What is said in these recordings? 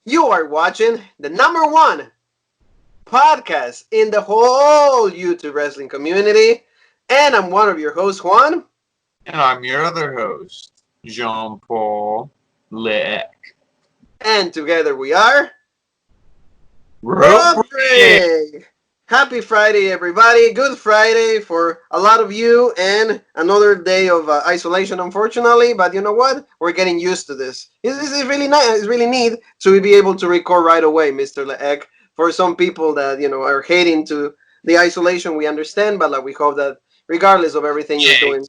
You are watching the number one podcast in the whole YouTube wrestling community. And I'm one of your hosts, Juan. And I'm your other host, Jean-Paul Leck. And together we are... Rodrigo! Happy Friday, everybody. Good Friday for a lot of you, and another day of isolation, unfortunately. But you know what? We're getting used to this. It's really nice. It's really neat to be able to record right away, Mr. Leek. For some people that are hating to the isolation, we understand, but we hope that regardless of everything you're doing,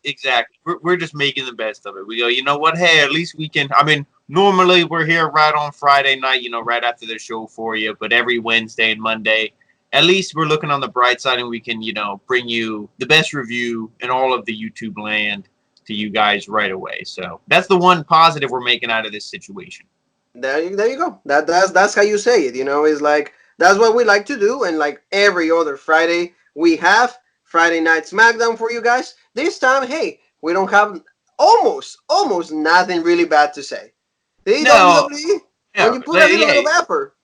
exactly. We're just making the best of it. We go, you know what? Hey, at least we can. I mean, normally we're here right on Friday night, right after the show for you. But every Wednesday and Monday, at least we're looking on the bright side, and we can, bring you the best review in all of the YouTube land to you guys right away. So that's the one positive we're making out of this situation. There you go. That's how you say it. It's like that's what we like to do, and like every other Friday, we have Friday Night Smackdown for you guys. This time, hey, we don't have almost nothing really bad to say. The WWE, when you put a little bit of effort,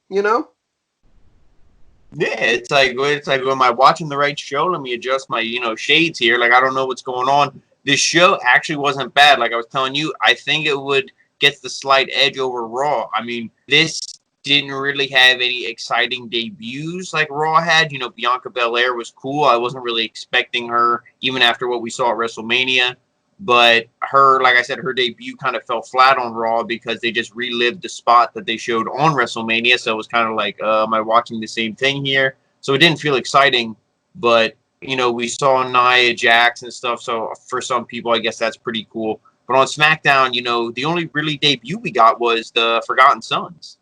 Yeah, it's like am I watching the right show? Let me adjust my shades here. Like I don't know what's going on. This show actually wasn't bad. Like I was telling you, I think it would get the slight edge over Raw. I mean, this didn't really have any exciting debuts like Raw had. Bianca Belair was cool. I wasn't really expecting her even after what we saw at WrestleMania. But her, like I said, her debut kind of fell flat on Raw because they just relived the spot that they showed on WrestleMania. So it was kind of like, am I watching the same thing here? So it didn't feel exciting. But, we saw Nia Jax and stuff. So for some people, I guess that's pretty cool. But on SmackDown, the only really debut we got was the Forgotten Sons.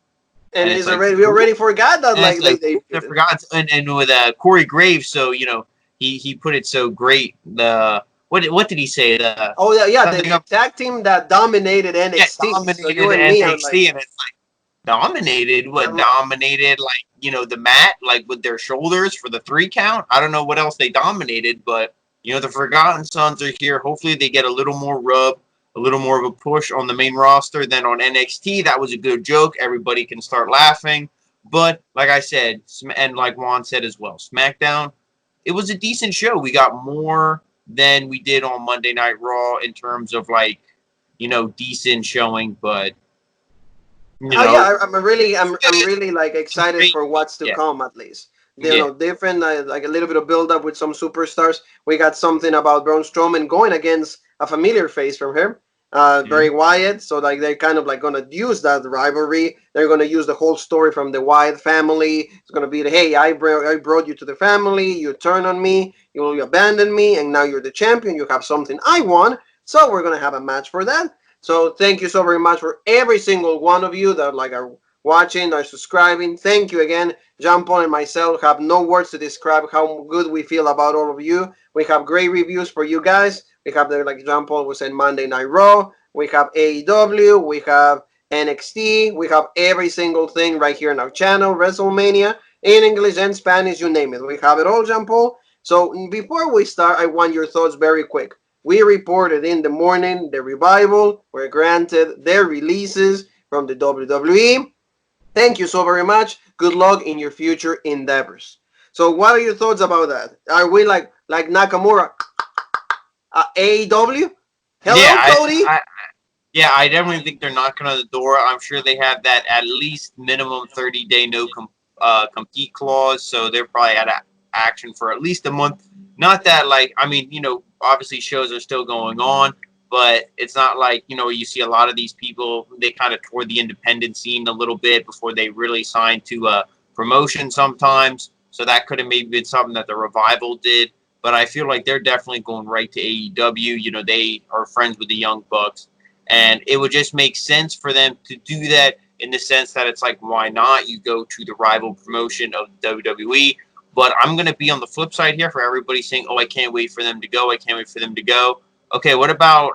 And we already forgot that. They forgot. And with Corey Graves, so, he put it so great. What did he say? The tag team that dominated NXT. Yeah, dominated NXT, and it's like dominated. What dominated? Like the mat, like with their shoulders for the 3 count. I don't know what else they dominated, but the Forgotten Sons are here. Hopefully, they get a little more rub, a little more of a push on the main roster than on NXT. That was a good joke. Everybody can start laughing. But like I said, and like Juan said as well, SmackDown, it was a decent show. We got more than we did on Monday Night Raw in terms of decent showing, but I'm really excited for what's to come at least. Different like a little bit of build up with some superstars. We got something about Braun Strowman going against a familiar face from him, Bray Wyatt. So they're kind of gonna use that rivalry. They're gonna use the whole story from the Wyatt family. It's gonna be hey, I brought you to the family. You turn on me. You abandoned me, and now you're the champion. You have something I won. So we're gonna have a match for that. So thank you so very much for every single one of you that are watching, are subscribing. Thank you again. Jean-Paul and myself have no words to describe how good we feel about all of you. We have great reviews for you guys. We have like Jean-Paul was saying, Monday Night Raw. We have AEW. We have NXT. We have every single thing right here on our channel. WrestleMania in English and Spanish, you name it. We have it all, Jean-Paul. So before we start, I want your thoughts very quick. We reported in the morning the Revival were granted their releases from the WWE. Thank you so very much. Good luck in your future endeavors. So what are your thoughts about that? Are we like Nakamura? AEW? Hello, Cody? I definitely think they're knocking on the door. I'm sure they have that at least minimum 30-day no compete clause. So they're probably out of action for at least a month. Not that obviously shows are still going on, but it's not like, you see a lot of these people, they kind of toured the independent scene a little bit before they really signed to a promotion sometimes. So that could have maybe been something that the Revival did. But I feel like they're definitely going right to AEW. They are friends with the Young Bucks. And it would just make sense for them to do that in the sense that it's like, why not? You go to the rival promotion of WWE. But I'm going to be on the flip side here for everybody saying, oh, I can't wait for them to go. I can't wait for them to go. Okay, what about,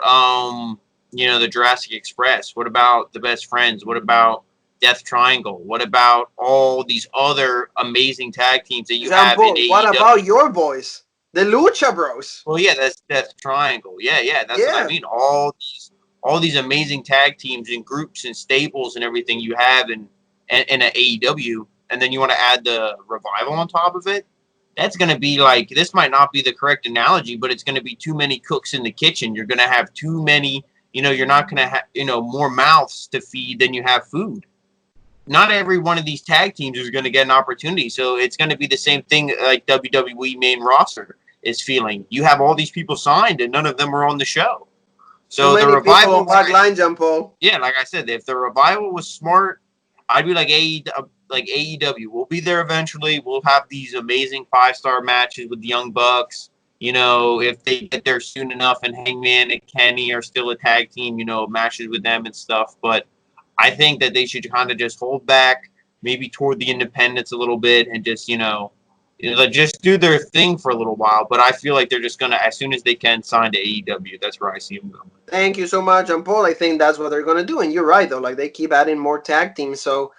the Jurassic Express? What about the Best Friends? What about Death Triangle? What about all these other amazing tag teams that you have in AEW? What about your boys? The Lucha Bros. Well, yeah, that's Death Triangle. Yeah, that's what I mean. All all these amazing tag teams and groups and stables and everything you have in an AEW, and then you want to add the Revival on top of it, that's going to be like, this might not be the correct analogy, but it's going to be too many cooks in the kitchen. You're going to have too many, you're not going to have, more mouths to feed than you have food. Not every one of these tag teams is going to get an opportunity. So it's going to be the same thing like WWE main roster is feeling. You have all these people signed and none of them are on the show. So the Revival on back line, John Paul. Yeah, like I said, if the Revival was smart, I'd be like AEW. We'll be there eventually. We'll have these amazing 5-star matches with the Young Bucks. If they get there soon enough and Hangman and Kenny are still a tag team, matches with them and stuff. But I think that they should kind of just hold back, maybe toward the independents a little bit, and just just do their thing for a little while. But I feel like they're just gonna, as soon as they can, sign to AEW. That's where I see them going. Thank you so much, John Paul. I think that's what they're gonna do, and you're right though. Like they keep adding more tag teams, so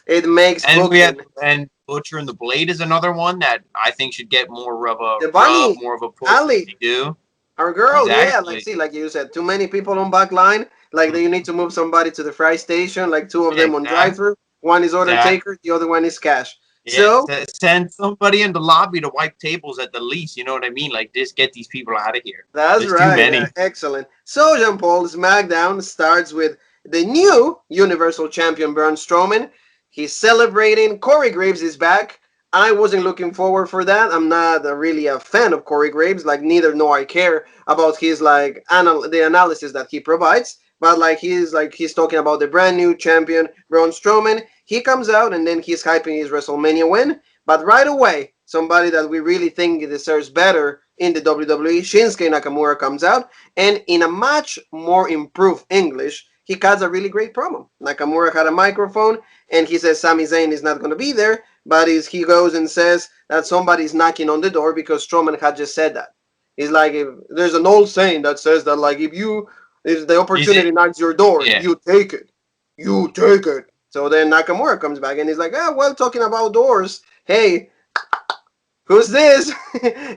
it makes. And and Butcher and the Blade is another one that I think should get more of a more of a push. Ali, they do. Our girl, exactly. Yeah, like you said, too many people on back line. Like you need to move somebody to the fry station, like 2 of them on drive-thru. One is order taker, the other one is cash. Yeah, so send somebody in the lobby to wipe tables at the least. You know what I mean? Like just get these people out of here. That's There's right. Too many. Yeah, excellent. So Jean Paul, SmackDown starts with the new Universal Champion Braun Strowman. He's celebrating. Corey Graves is back. I wasn't looking forward for that. I'm not really a fan of Corey Graves. Like neither nor I care about his the analysis that he provides. But he's talking about the brand new champion Braun Strowman. He comes out and then he's hyping his WrestleMania win. But right away, somebody that we really think deserves better in the WWE, Shinsuke Nakamura, comes out, and in a much more improved English, he cuts a really great promo. Nakamura had a microphone and he says Sami Zayn is not going to be there, but he goes and says that somebody's knocking on the door because Strowman had just said that. He's like, there's an old saying that says that if the opportunity knocks your door, you take it. You take it. So then Nakamura comes back and he's like, talking about doors. Hey, who's this?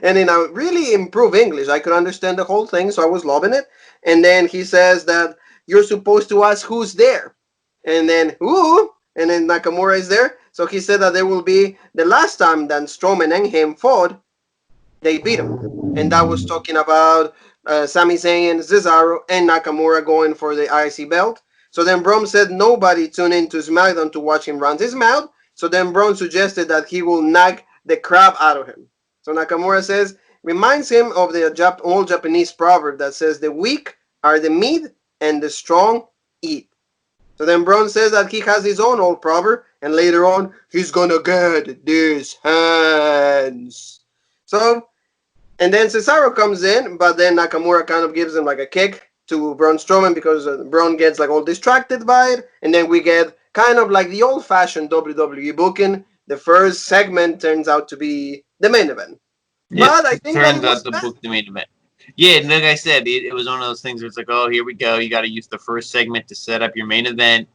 And in a really improved English, I could understand the whole thing, so I was loving it. And then he says that you're supposed to ask who's there. And then, who? And then Nakamura is there. So he said that there will be the last time that Strowman and him fought, they beat him. And that was talking about Sami Zayn, Cesaro, and Nakamura going for the IC belt. So then Braun said nobody tune into SmackDown to watch him run his mouth. So then Braun suggested that he will knock the crap out of him. So Nakamura says, reminds him of the old Japanese proverb that says the weak are the meat and the strong eat. So then Braun says that he has his own old proverb, and later on, he's gonna get these hands. So, and then Cesaro comes in, but then Nakamura kind of gives him a kick to Braun Strowman because Braun gets all distracted by it, and then we get kind of the old-fashioned WWE booking. The first segment turns out to be the main event. Yeah, but I think turns out to book the main event. Yeah, and like I said, it was one of those things where it's oh, here we go. You got to use the first segment to set up your main event.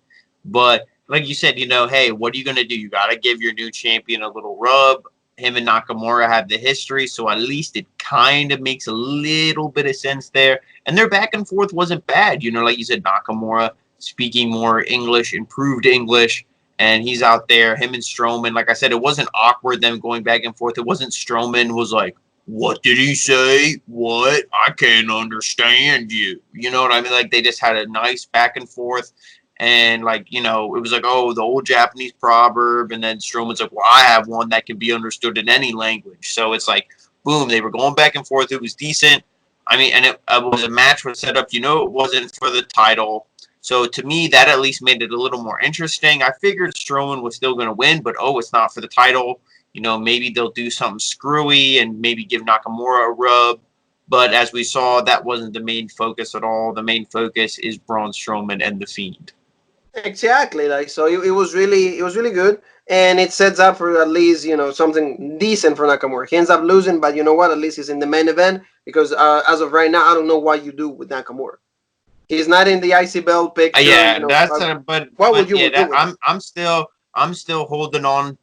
But like you said, hey, what are you going to do? You got to give your new champion a little rub. Him and Nakamura have the history, so at least it kind of makes a little bit of sense there. And their back and forth wasn't bad. Like you said, Nakamura speaking more English, improved English, and he's out there. Him and Strowman, like I said, it wasn't awkward, them going back and forth. It wasn't Strowman was like, what did he say? What? I can't understand you. You know what I mean? They just had a nice back and forth. And, it was oh, the old Japanese proverb. And then Strowman's like, well, I have one that can be understood in any language. So it's boom, they were going back and forth. It was decent. I mean, and it was a match was set up, it wasn't for the title. So to me, that at least made it a little more interesting. I figured Strowman was still going to win, but, it's not for the title. Maybe they'll do something screwy and maybe give Nakamura a rub. But as we saw, that wasn't the main focus at all. The main focus is Braun Strowman and The Fiend. Exactly. So it was really good. And it sets up for at least, something decent for Nakamura. He ends up losing, but you know what? At least he's in the main event. Because as of right now, I don't know what you do with Nakamura. He's not in the IC belt picture. But what would you do? I'm still holding on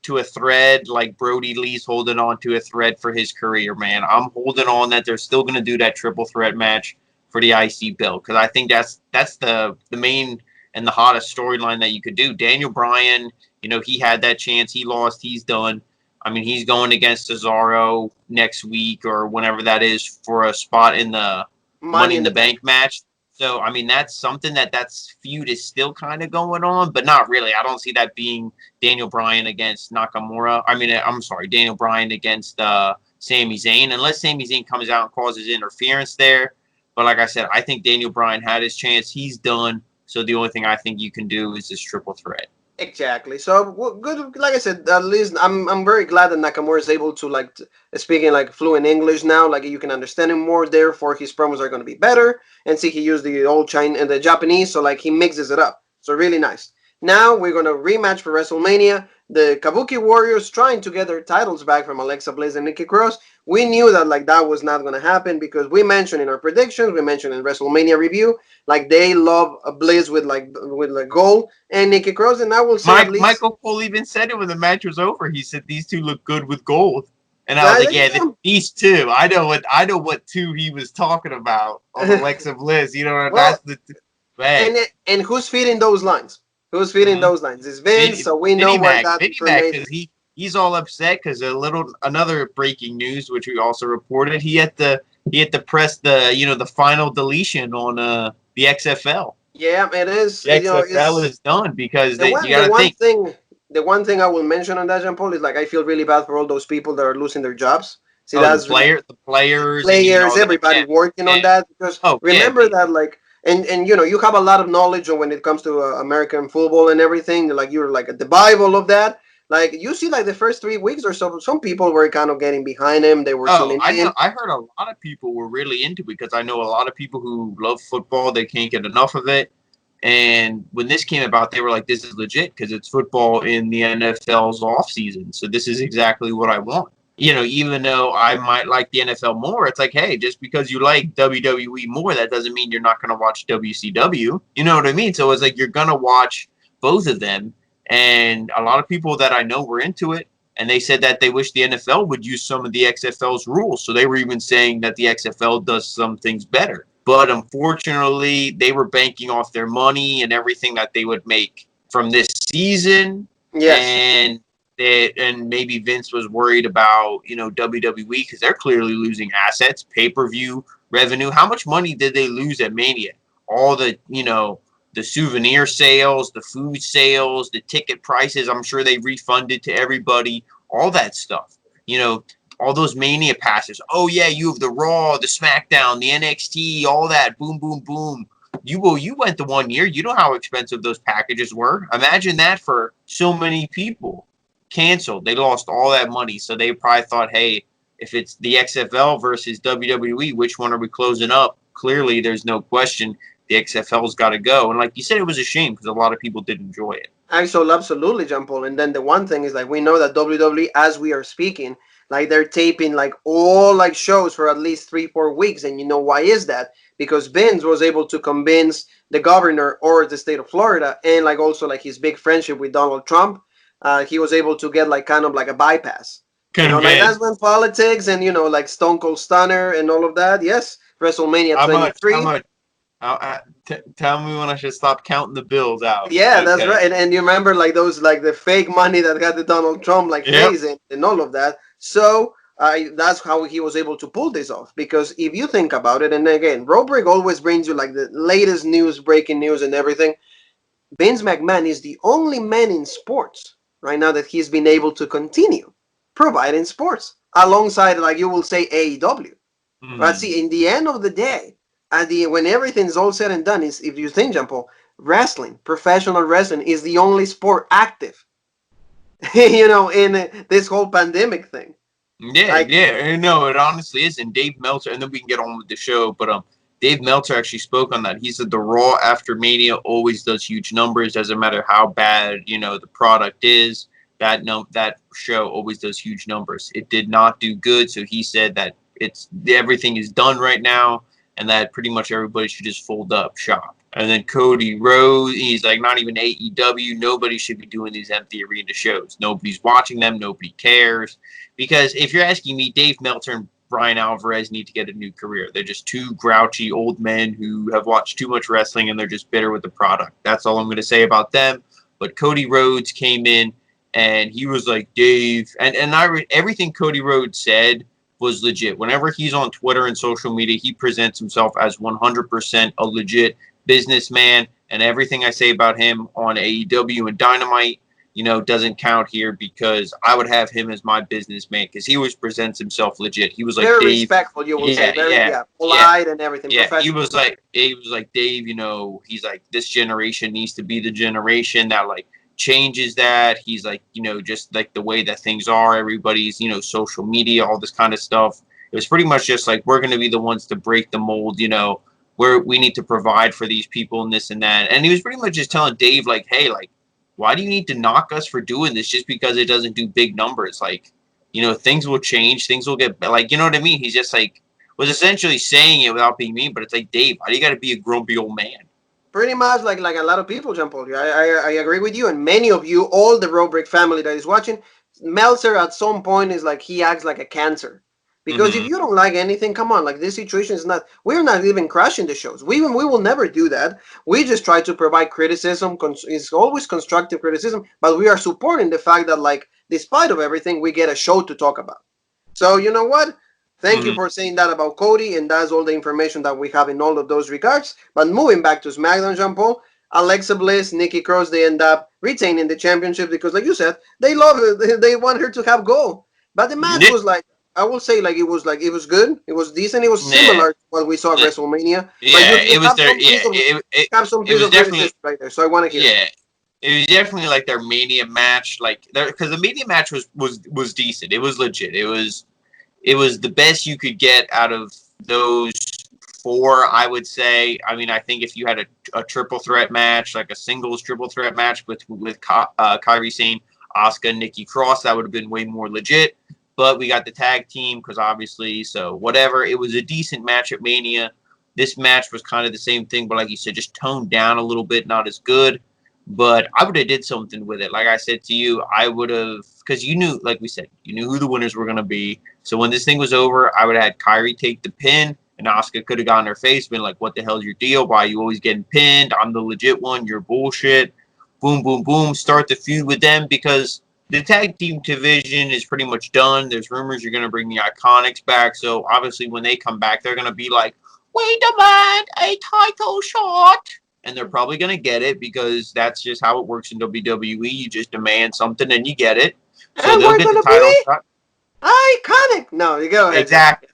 to a thread like Brody Lee's holding on to a thread for his career, man. I'm holding on that they're still going to do that triple threat match for the IC belt, because I think that's the main and the hottest storyline that you could do. Daniel Bryan, he had that chance. He lost. He's done. I mean, he's going against Cesaro next week or whenever that is for a spot in the Money in the Bank match. So, I mean, that's something that's feud is still kind of going on, but not really. I don't see that being Daniel Bryan against Nakamura. I mean, I'm sorry, Daniel Bryan against Sami Zayn, unless Sami Zayn comes out and causes interference there. But like I said, I think Daniel Bryan had his chance. He's done. So the only thing I think you can do is this triple threat. Exactly. So good. Like I said, at least I'm very glad that Nakamura is able to speaking fluent English now. Like you can understand him more. Therefore, his promos are going to be better. And see, he used the old Chinese and the Japanese, so he mixes it up. So really nice. Now we're going to rematch for WrestleMania. The Kabuki Warriors trying to get their titles back from Alexa Bliss and Nikki Cross. We knew that that was not going to happen because we mentioned in our predictions, we mentioned in WrestleMania review, they love a Bliss with gold and Nikki Cross, and I will say Michael Cole even said it when the match was over. He said these two look good with gold, and I was like, yeah, these two. I know what two he was talking about on Alexa Bliss. That's the. And who's feeding those lines? Who's feeding those lines? It's Vince, so we know what that because he's all upset because another breaking news, which we also reported, he had to press the final deletion on the XFL. Yeah, it is. The XFL is done because you got to think. The one thing I will mention on that, Jean Paul, is I feel really bad for all those people that are losing their jobs. See, that's the players, everybody working on that because remember that And you have a lot of knowledge when it comes to American football and everything. You're at the Bible of that. You see, the first 3 weeks or so, some people were kind of getting behind him. They were tuning in. I heard a lot of people were really into it because I know a lot of people who love football. They can't get enough of it. And when this came about, they were like, "This is legit because it's football in the NFL's off season. So this is exactly what I want." Even though I might like the NFL more, it's like, hey, just because you like WWE more, that doesn't mean you're not going to watch WCW. You know what I mean? So it's you're going to watch both of them. And a lot of people that I know were into it, and they said that they wish the NFL would use some of the XFL's rules. So they were even saying that the XFL does some things better. But unfortunately, they were banking off their money and everything that they would make from this season. Yes. And maybe Vince was worried about, WWE because they're clearly losing assets, pay-per-view revenue. How much money did they lose at Mania? All the, the souvenir sales, the food sales, the ticket prices. I'm sure they refunded to everybody, all that stuff. All those Mania passes. Oh, yeah, you have the Raw, the Smackdown, the NXT, all that. Boom, boom, boom. You went the 1 year. You know how expensive those packages were. Imagine that for so many people. Canceled. They lost all that money. So they probably thought, hey, if it's the XFL versus WWE, which one are we closing up? Clearly, there's no question the XFL's got to go. And like you said, it was a shame because a lot of people did enjoy it. Absolutely, Jean Paul. And then the one thing is we know that WWE, as we are speaking, they're taping all shows for at least 3-4 weeks. And you know why is that? Because Vince was able to convince the governor or the state of Florida and also his big friendship with Donald Trump. He was able to get kind of a bypass. That's when politics and Stone Cold Stunner and all of that. Yes, WrestleMania 23. How much? Tell me when I should stop counting the bills out. Yeah, that's right. And you remember those the fake money that got the Donald Trump phase and all of that. So that's how he was able to pull this off. Because if you think about it, and again, Robrick always brings you the latest news, breaking news, and everything. Vince McMahon is the only man in sports right now that he's been able to continue providing sports alongside, you will say, AEW. But see, in the end of the day, when everything's all said and done, is if you think, Jean Paul, wrestling, professional wrestling, is the only sport active, in this whole pandemic thing. Yeah, no, it honestly is. And Dave Meltzer, and then we can get on with the show, but Dave Meltzer actually spoke on that. He said the Raw after Mania always does huge numbers. Doesn't matter how bad, the product is. That show always does huge numbers. It did not do good, so he said that everything is done right now, and that pretty much everybody should just fold up shop. And then Cody Rhodes, he's not even AEW. Nobody should be doing these empty arena shows. Nobody's watching them. Nobody cares. Because if you're asking me, Dave Meltzer and Brian Alvarez need to get a new career. They're just two grouchy old men who have watched too much wrestling and they're just bitter with the product. That's all I'm going to say about them. But Cody Rhodes came in and he was like, Dave, and everything Cody Rhodes said was legit. Whenever he's on Twitter and social media, he presents himself as 100% a legit businessman, and everything I say about him on AEW and Dynamite, doesn't count here because I would have him as my businessman because he always presents himself legit. He was like very Dave, respectful, you will say, very polite and everything. Yeah, he was like Dave. He's like, this generation needs to be the generation that like changes that. He's like, just like the way that things are. Everybody's social media, all this kind of stuff. It was pretty much just like we're going to be the ones to break the mold. Where we need to provide for these people and this and that. And he was pretty much just telling Dave, like, hey, like, why do you need to knock us for doing this just because it doesn't do big numbers? Like, things will change. Things will get, like, you know what I mean? He's just like, was essentially saying it without being mean, but it's like, Dave, why do you got to be a grumpy old man? Pretty much like a lot of people, Jean Paul. I agree with you. And many of you, all the Road Break family that is watching, Meltzer at some point is like, he acts like a cancer. Because if you don't like anything, come on, like this situation is not, we're not even crashing the shows. We will never do that. We just try to provide criticism. It's always constructive criticism, but we are supporting the fact that, like, despite of everything, we get a show to talk about. So you know what? Thank you for saying that about Cody, and that's all the information that we have in all of those regards. But moving back to SmackDown, Jean Paul, Alexa Bliss, Nikki Cross, they end up retaining the championship because, like you said, they love it. They want her to have gold. But the match was like, I will say, it was good. It was decent. It was similar to what we saw at WrestleMania. Yeah, it was there. It was definitely right there. So I want to hear. Yeah, it was definitely like their Mania match, like because the Mania match was decent. It was legit. It was the best you could get out of those four, I would say. I mean, I think if you had a triple threat match, like a singles triple threat match with Kairi Sane, Asuka, Nikki Cross, that would have been way more legit. But we got the tag team because obviously, so whatever. It was a decent match at Mania. This match was kind of the same thing, but like you said, just toned down a little bit, not as good. But I would have did something with it. Like I said to you, I would have, because you knew, like we said, you knew who the winners were going to be. So when this thing was over, I would have had Kairi take the pin, and Asuka could have gotten her face, been like, what the hell's your deal? Why are you always getting pinned? I'm the legit one. You're bullshit. Boom, boom, boom. Start the feud with them because the tag team division is pretty much done. There's rumors you're going to bring the Iconics back. So obviously when they come back, they're going to be like, we demand a title shot. And they're probably going to get it because that's just how it works in WWE. You just demand something and you get it. So and they'll get the title shot. Iconic. No, you go ahead. Exactly.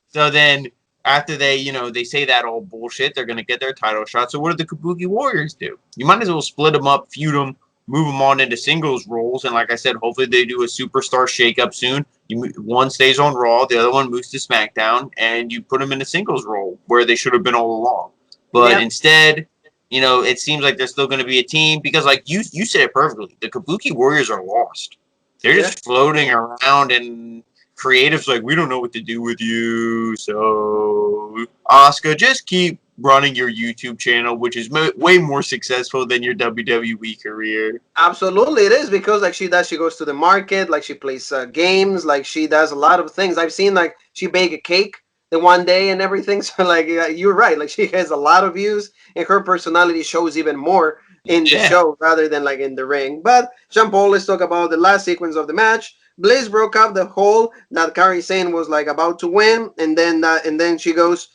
So then after they say that all bullshit, they're going to get their title shot. So what do the Kabuki Warriors do? You might as well split them up, feud them, move them on into singles roles. And like I said, hopefully they do a superstar shakeup soon. One stays on Raw, the other one moves to SmackDown, and you put them in a singles role where they should have been all along. But instead, it seems like there's still going to be a team because, like you said it perfectly, the Kabuki Warriors are lost. They're just floating around, and creative's like, we don't know what to do with you. So, Asuka, just keep running your YouTube channel, which is way more successful than your WWE career. Absolutely, it is because like she goes to the market, like she plays games, like she does a lot of things. I've seen like she bake a cake the one day and everything. So like you're right, like she has a lot of views, and her personality shows even more in the show rather than like in the ring. But Jean Paul, let's talk about the last sequence of the match. Bliss broke up the hole that Kairi Sane was like about to win, and then she goes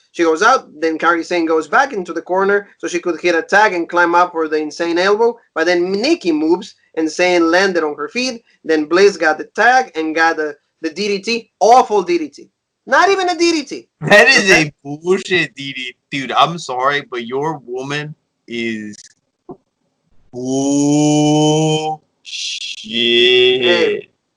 out. Then Kairi Sane goes back into the corner so she could hit a tag and climb up for the insane elbow. But then Nikki moves and Sane landed on her feet. Then Bliss got the tag and got the DDT. Awful DDT. Not even a DDT. That is a bullshit DDT. Dude, I'm sorry, but your woman is bullshit.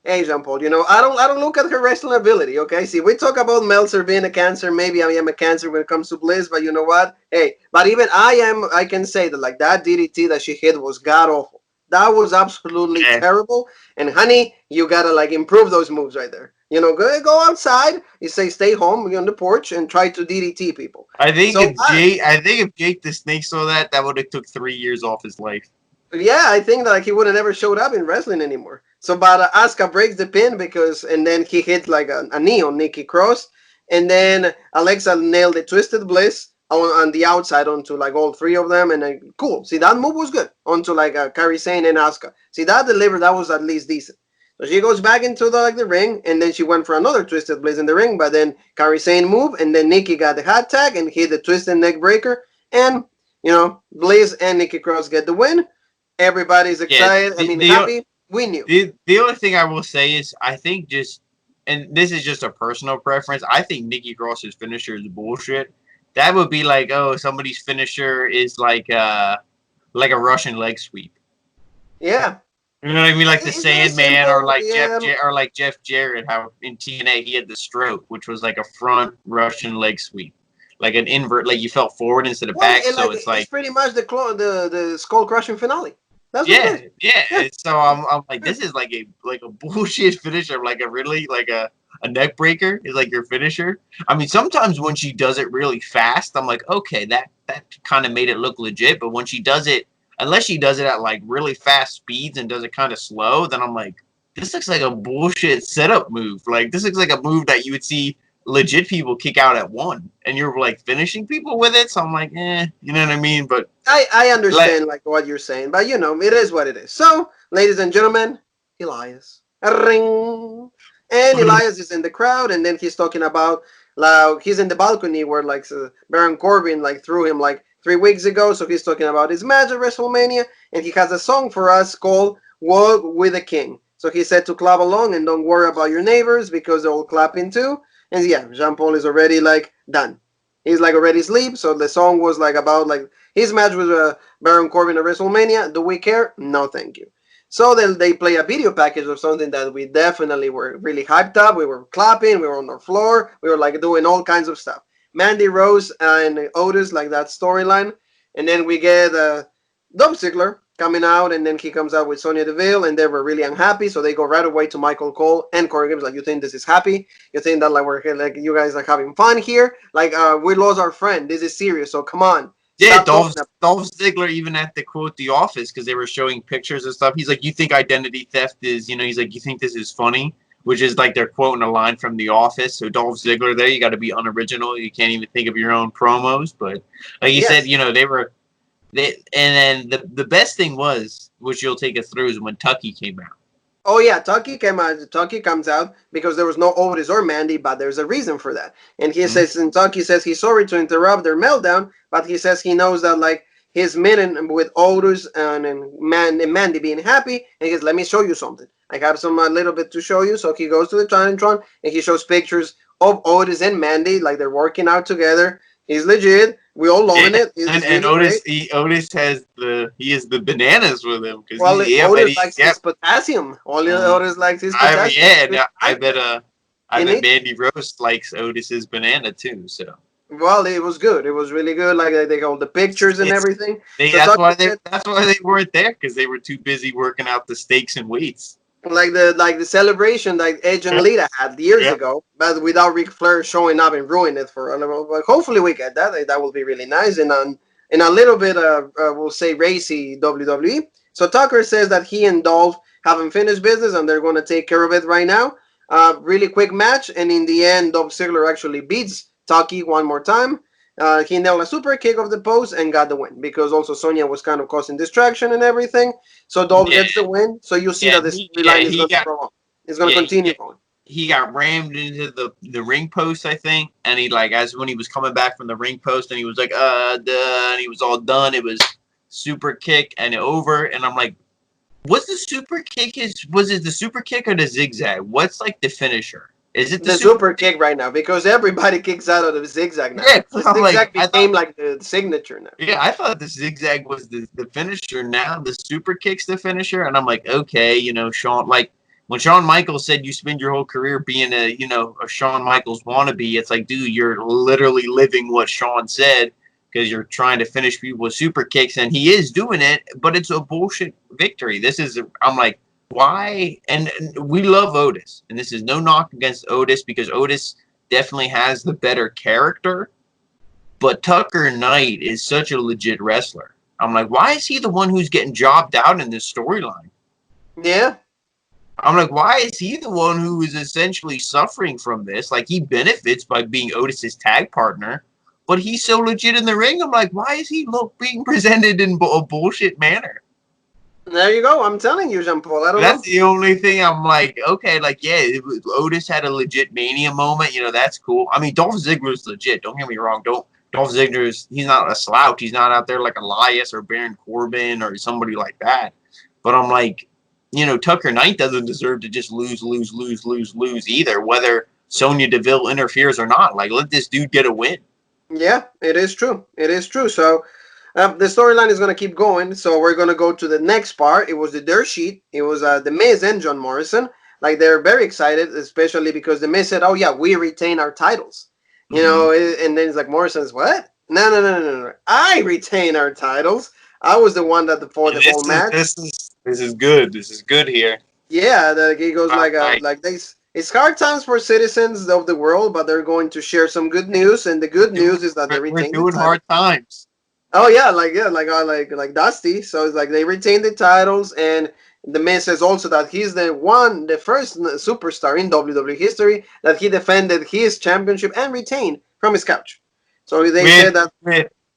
Hey, Jean Paul, I don't look at her wrestling ability, okay? See, we talk about Meltzer being a cancer. Maybe I am a cancer when it comes to Bliss, but you know what? Hey, but even I can say that, like, that DDT that she hit was god-awful. That was absolutely terrible. And, honey, you got to, like, improve those moves right there. Go outside. You say stay home, on the porch, and try to DDT people. I think if Jake the Snake saw that would have took 3 years off his life. Yeah, I think that he would have never showed up in wrestling anymore. So, but Asuka breaks the pin and then he hits like a knee on Nikki Cross. and then Alexa nailed the Twisted Bliss on the outside onto like all three of them, and then cool. See, that move was good onto like Kairi Sane and Asuka. See, that delivered, that was at least decent. So she goes back into the ring, and then she went for another Twisted Bliss in the ring, but then Kairi Sane moved, and then Nikki got the hot tag and hit the Twisted Neck Breaker, and Bliss and Nikki Cross get the win. Everybody's excited. Happy. We knew. The only thing I will say is I think and this is just a personal preference, I think Nikki Cross's finisher is bullshit. That would be like, somebody's finisher is like a Russian leg sweep. Yeah. You know what I mean? Like the Sandman or like Jeff Jarrett, how in TNA he had the stroke, which was like a front Russian leg sweep. Like an invert, like you fell forward instead of back. So it's pretty much the skull crushing finale. That's yeah. So I'm like, this is like a bullshit finisher, like a neck breaker is like your finisher. I mean, sometimes when she does it really fast, I'm like, okay, that kind of made it look legit. But when she does it, unless she does it at like really fast speeds and does it kind of slow, then I'm like, this looks like a bullshit setup move. Like this looks like a move that you would see legit people kick out at one, and you're like finishing people with it. So I'm like, you know what I mean? But I understand like what you're saying, but it is what it is. So, ladies and gentlemen, Elias, ring, and Elias is in the crowd, and then he's talking about he's in the balcony where like Baron Corbin like threw him like 3 weeks ago. So he's talking about his match at WrestleMania, and he has a song for us called "Walk with the King." So he said to clap along and don't worry about your neighbors because they're all clapping too. And yeah, Jean Paul is already like done. He's like already asleep. So the song was like about like his match with Baron Corbin at WrestleMania. Do we care? No, thank you. So then they play a video package of something that we definitely were really hyped up. We were clapping. We were on the floor. We were like doing all kinds of stuff. Mandy Rose and Otis, like that storyline. And then we get Dolph Ziggler coming out, and then he comes out with Sonya Deville, and they were really unhappy, so they go right away to Michael Cole and Corey Gibbs, like, you think this is happy? You think that like we're like you guys are having fun here? Like we lost our friend. This is serious, so come on. Yeah, Dolph Ziggler even at the office, because they were showing pictures and stuff. He's like, you think identity theft is, he's like, you think this is funny? Which is like they're quoting a line from The Office. So Dolph Ziggler there, you got to be unoriginal. You can't even think of your own promos. But like you said, they were. And then the best thing was, which you'll take us through, is when Tucky came out. Oh yeah, Tucky came out. Tucky comes out because there was no Otis or Mandy, but there's a reason for that. And he says, and Tucky says he's sorry to interrupt their meltdown, but he says he knows that like his minute with Otis and Mandy being happy, and he says, let me show you something. I have some a little bit to show you. So he goes to the Tron and he shows pictures of Otis and Mandy, like they're working out together. He's legit. We all loving it. And Otis, Otis has the bananas with him. Well, Otis likes his potassium. Otis likes his potassium. I bet Mandy Rose likes Otis's banana too. So. Well, it was good. It was really good. Like they got all the pictures and everything. That's why they weren't there, because they were too busy working out the stakes and weights. Like the celebration like Edge and Lita had years ago, but without Ric Flair showing up and ruining it for a little. But hopefully we get that. That will be really nice. And in a little bit, we'll say racy WWE. So Tucker says that he and Dolph haven't finished business and they're going to take care of it right now. Really quick match, and in the end, Dolph Ziggler actually beats Tucky one more time. He nailed a super kick off the post and got the win, because also Sonya was kind of causing distraction and everything. So Dolph gets the win. So you see that this line is going to prolong. It's going to continue going. He got rammed into the ring post, I think, and he when he was coming back from the ring post, and he was like, and he was all done. It was super kick and over, and I'm like, what's the super kick? Was it the super kick or the zigzag? What's like the finisher? Is it the super kick right now? Because everybody kicks out of the zigzag now. Yeah, the zigzag became like the signature now. Yeah, I thought the zigzag was the finisher. Now the super kick's the finisher, and I'm like, okay, Shawn. Like when Shawn Michaels said you spend your whole career being a Shawn Michaels wannabe, it's like, dude, you're literally living what Shawn said, because you're trying to finish people with super kicks, and he is doing it, but it's a bullshit victory. I'm like, why? And we love Otis, and this is no knock against Otis, because Otis definitely has the better character, but Tucker Knight is such a legit wrestler. I'm like, why is he the one who's getting jobbed out in this storyline? Yeah. I'm like, why is he the one who is essentially suffering from this? Like, he benefits by being Otis's tag partner, but he's so legit in the ring. I'm like, why is he being presented in a bullshit manner? There you go. I'm telling you, Jean-Paul. I don't That's know. the only thing I'm like, okay, like, yeah, Otis had a legit Mania moment. That's cool. I mean, Dolph Ziggler's legit. Don't get me wrong. Dolph Ziggler's, he's not a slouch. He's not out there like Elias or Baron Corbin or somebody like that. But I'm like, Tucker Knight doesn't deserve to just lose either, whether Sonya Deville interferes or not. Like, let this dude get a win. Yeah, it is true. It is true. So the storyline is going to keep going. So we're going to go to the next part. It was the dirt sheet. It was The Miz and John Morrison. Like, they're very excited, especially because The Miz said, oh, yeah, we retain our titles. And then it's like, Morrison's, what? No. I retain our titles. I was the one that for the whole match. This is good. This is good here. Yeah, he goes like this. It's hard times for citizens of the world, but they're going to share some good news, and the good news is that they retain we're doing hard times. Oh yeah, like Dusty. So it's like they retain the titles, and the Miz says also that he's the first superstar in WWE history that he defended his championship and retained from his couch. So they said that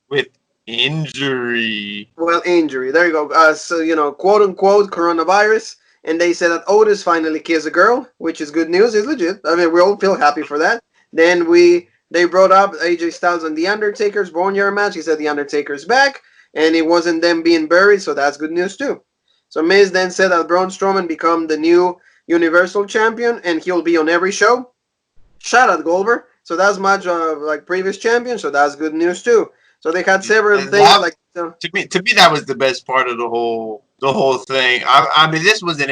with injury. Well, injury. There you go. So quote unquote coronavirus. And they said that Otis finally kissed a girl, which is good news. It's legit. I mean, we all feel happy for that. Then they brought up AJ Styles and The Undertaker's Boneyard match. He said The Undertaker's back, and it wasn't them being buried, so that's good news too. So Miz then said that Braun Strowman become the new Universal Champion, and he'll be on every show. Shout out Goldberg. So that's much like previous champion, so that's good news too. So they had several things like. To me, that was the best part of the whole thing. I mean, this was an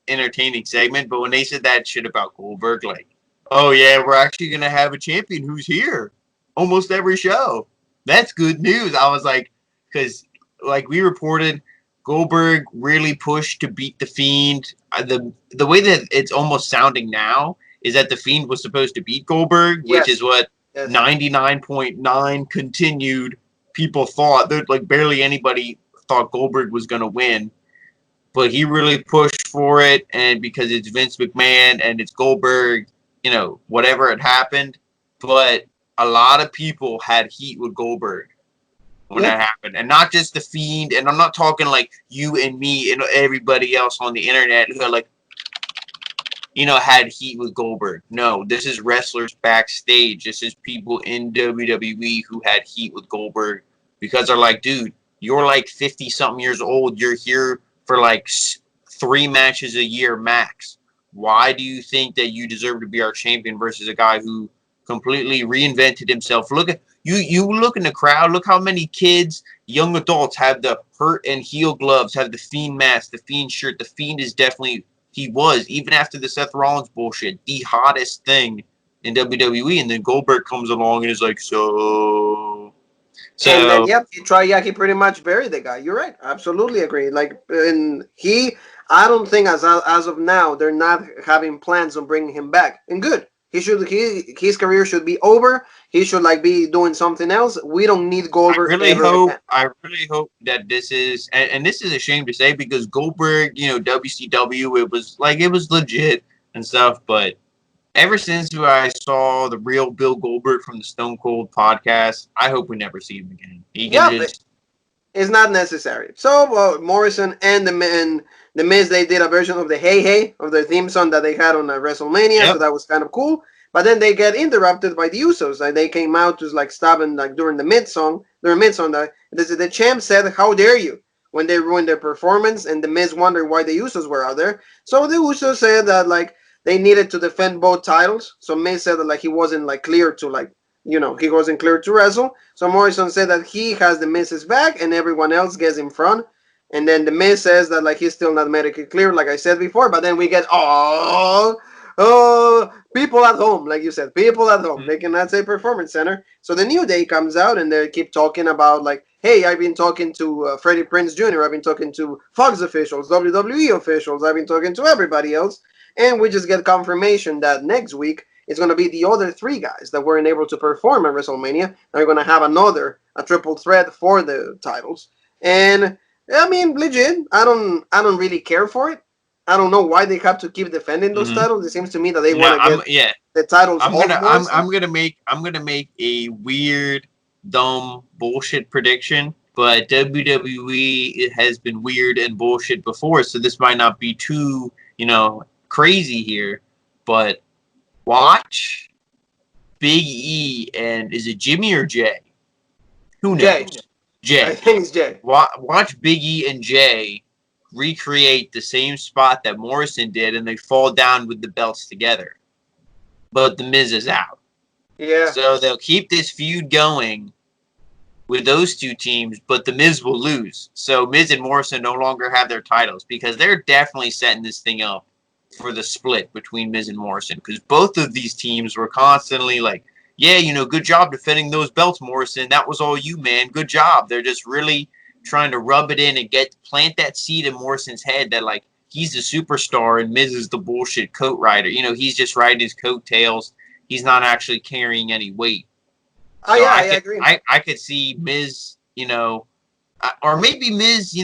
entertaining segment, but when they said that shit about Goldberg, like, oh yeah, we're actually gonna have a champion who's here almost every show. That's good news. I was like, because like we reported, Goldberg really pushed to beat the Fiend. The way that it's almost sounding now is that the Fiend was supposed to beat Goldberg, which is what 99.9 continued. People thought that like barely anybody thought Goldberg was going to win, but he really pushed for it, and because it's Vince McMahon and it's Goldberg, whatever had happened, but a lot of people had heat with Goldberg when that happened, and not just the Fiend, and I'm not talking like you and me and everybody else on the internet who are like, had heat with Goldberg. No, this is wrestlers backstage. This is people in WWE who had heat with Goldberg because they're like, dude, you're like 50-something years old. You're here for like 3 matches a year max. Why do you think that you deserve to be our champion versus a guy who completely reinvented himself? Look at you look in the crowd. Look how many kids, young adults have the hurt and heel gloves, have the Fiend mask, the Fiend shirt. The Fiend is definitely, he was, even after the Seth Rollins bullshit, the hottest thing in WWE. And then Goldberg comes along and is like, so. And then, he pretty much buried the guy. You're right. Absolutely agree. Like, and I don't think as of now, they're not having plans on bringing him back. And good. His career should be over. He should be doing something else. We don't need Goldberg. I really hope that this is, and this is a shame to say because Goldberg, WCW, it was legit and stuff, but ever since I saw the real Bill Goldberg from the Stone Cold podcast, I hope we never see him again. It's not necessary. So Morrison and the Miz, they did a version of the Hey Hey of their theme song that they had on WrestleMania, so that was kind of cool. But then they get interrupted by the Usos. They came out to stop and during the mid song, the champ said, "How dare you?" when they ruined their performance, and the Miz wondered why the Usos were out there. So the Usos said that they needed to defend both titles. So Miz said that he wasn't clear to he wasn't clear to wrestle. So Morrison said that he has the Miz's back and everyone else gets in front. And then the Miz says that he's still not medically clear, like I said before. But then we get people at home, like you said, people at home. They cannot say Performance Center. So the New Day comes out and they keep talking about hey, I've been talking to Freddie Prinze Jr. I've been talking to Fox officials, WWE officials. I've been talking to everybody else. And we just get confirmation that next week it's going to be the other 3 guys that weren't able to perform at WrestleMania. They're going to have a triple threat for the titles. And I mean, legit, I don't really care for it. I don't know why they have to keep defending those titles. It seems to me that they want to get the titles I'm off Morrison. I'm gonna make a weird, dumb bullshit prediction. But WWE has been weird and bullshit before, so this might not be too, crazy here. But watch Big E and is it Jimmy or Jay? Who knows? Jay. I think it's Jay. Watch Big E and Jay recreate the same spot that Morrison did, and they fall down with the belts together. But the Miz is out. Yeah. So they'll keep this feud going with those two teams, but the Miz will lose. So Miz and Morrison no longer have their titles because they're definitely setting this thing up for the split between Miz and Morrison, because both of these teams were constantly like, yeah, good job defending those belts, Morrison. That was all you, man. Good job. They're just really trying to rub it in and plant that seed in Morrison's head that, like, he's the superstar and Miz is the bullshit coat rider. He's just riding his coattails. He's not actually carrying any weight. So I agree. I could see Miz, or maybe Miz,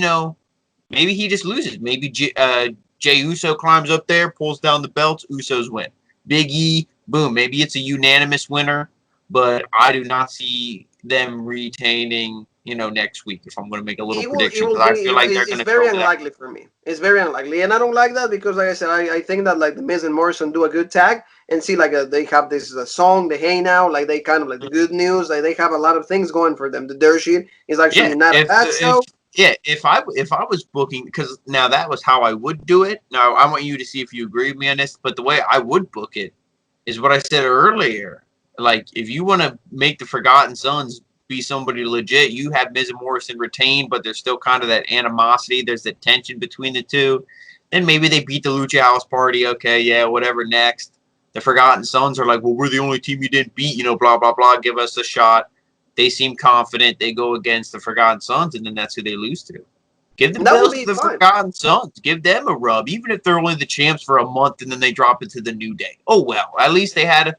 maybe he just loses. Maybe Jey Uso climbs up there, pulls down the belts, Usos win. Big E, boom. Maybe it's a unanimous winner, but I do not see them retaining, next week, if I'm going to make a little prediction. I feel like they're going to. It's very unlikely for me. It's very unlikely, and I don't like that because, like I said, I think that like the Miz and Morrison do a good tag, and see like they have this song, the Hey Now, like they kind of like the good news, like they have a lot of things going for them. The dirt sheet is actually not a bad show. If I was booking, because now that was how I would do it. Now I want you to see if you agree with me on this, but the way I would book it is what I said earlier. Like, if you want to make the Forgotten Sons be somebody legit, you have Miz and Morrison retained, but there's still kind of that animosity. There's the tension between the two. Then maybe they beat the Lucha House Party. Okay, yeah, whatever, next. The Forgotten Sons are like, well, we're the only team you didn't beat, blah, blah, blah. Give us a shot. They seem confident. They go against the Forgotten Sons, and then that's who they lose to. Give them the Forgotten Sons. Give them a rub, even if they're only the champs for a month, and then they drop it to the New Day. Oh, well, at least they had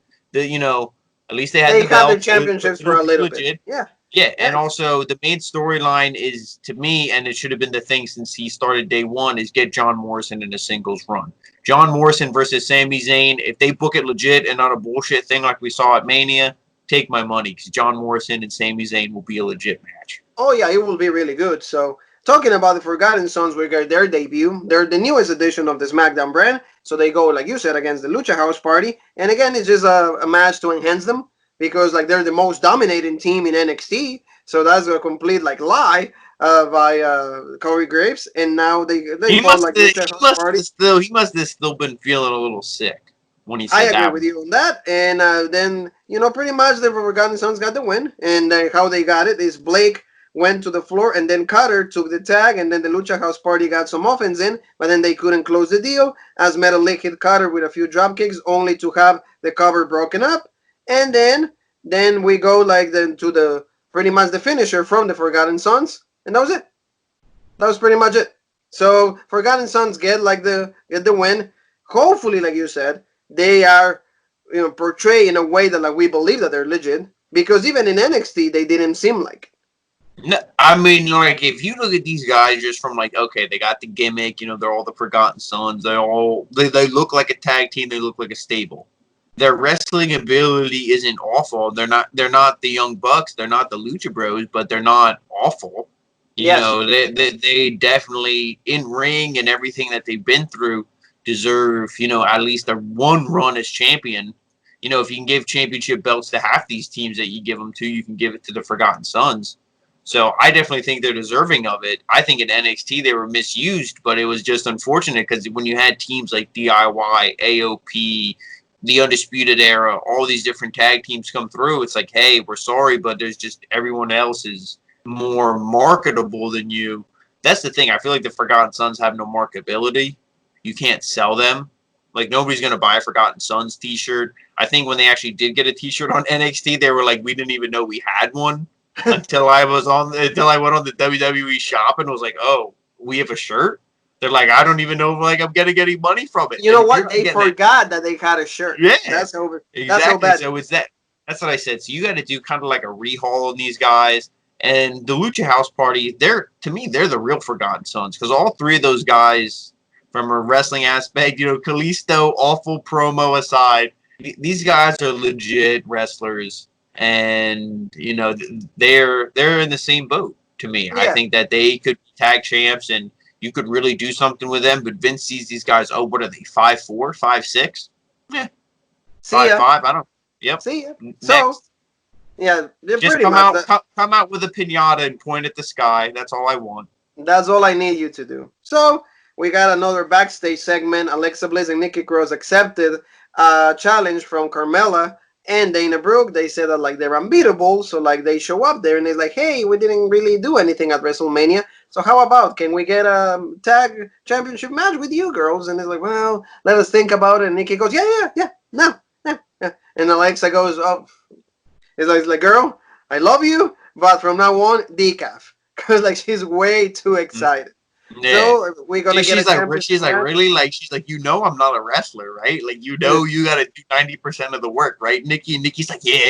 at least they had the belt. The championships for a little bit. Yeah, and also the main storyline is, to me, and it should have been the thing since he started day one, is get John Morrison in a singles run. John Morrison versus Sami Zayn. If they book it legit and not a bullshit thing like we saw at Mania, take my money, because John Morrison and Sami Zayn will be a legit match. Oh yeah, it will be really good. So talking about the Forgotten Sons, we got their debut. They're the newest edition of the SmackDown brand. So they go, like you said, against the Lucha House Party. And again, it's just a match to enhance them, because like they're the most dominating team in NXT. So that's a complete like lie by Corey Graves. And now they call like Lucha House Party. He must have still been feeling a little sick when he said that. I agree with you on that. And then, pretty much the Forgotten Sons got the win. And how they got it is Blake went to the floor, and then Cutter took the tag, and then the Lucha House Party got some offense in, but then they couldn't close the deal as Metal Lick hit Cutter with a few drop kicks, only to have the cover broken up. And then we go like to the pretty much the finisher from the Forgotten Sons, and that was it. That was pretty much it. So Forgotten Sons get the win. Hopefully, like you said, they are portrayed in a way that like we believe that they're legit, because even in NXT they didn't seem like. No, I mean, like, if you look at these guys just from like, okay, they got the gimmick, they're all the Forgotten Sons. They look like a tag team. They look like a stable. Their wrestling ability isn't awful. They're not the Young Bucks. They're not the Lucha Bros, but they're not awful. They definitely, in ring and everything that they've been through, deserve, at least a one run as champion. If you can give championship belts to half these teams that you give them to, you can give it to the Forgotten Sons. So I definitely think they're deserving of it. I think in NXT they were misused, but it was just unfortunate because when you had teams like DIY, AOP, the Undisputed Era, all these different tag teams come through, it's like, hey, we're sorry, but there's just everyone else is more marketable than you. That's the thing. I feel like the Forgotten Sons have no marketability. You can't sell them. Like, nobody's going to buy a Forgotten Sons t-shirt. I think when they actually did get a t-shirt on NXT, they were like, we didn't even know we had one. until I went on the WWE shop and was like, oh, we have a shirt? They're like, I don't even know if I'm getting any money from it. You know what? They forgot that they had a shirt. Yeah. That's over. Exactly. That's so bad. So it's that. That's what I said. So you got to do kind of like a rehaul on these guys. And the Lucha House Party, to me, they're the real Forgotten Sons, because all three of those guys from a wrestling aspect. Kalisto, awful promo aside, these guys are legit wrestlers, and they're in the same boat to me. Yeah. I think that they could be tag champs, and you could really do something with them. But Vince sees these guys. Oh, what are they? 5'4", 5'6"? Yeah, 5'5". I don't. Yep. See ya. Next. So yeah, they're just pretty come much come out with a pinata and point at the sky. That's all I want. That's all I need you to do. So we got another backstage segment. Alexa Bliss and Nikki Cross accepted a challenge from Carmella and Dana Brooke. They said that like they're unbeatable, so like they show up there and they're like, hey, we didn't really do anything at WrestleMania, so how about can we get a tag championship match with you girls? And it's like, well, let us think about it. And Nikki goes, yeah, no. And Alexa goes, oh, it's like, girl, I love you, but from now on, decaf. Because like she's way too excited. Yeah. So we're gonna get she's like really like she's like I'm not a wrestler, right? Like you gotta do 90% of the work, right? Nikki's like she's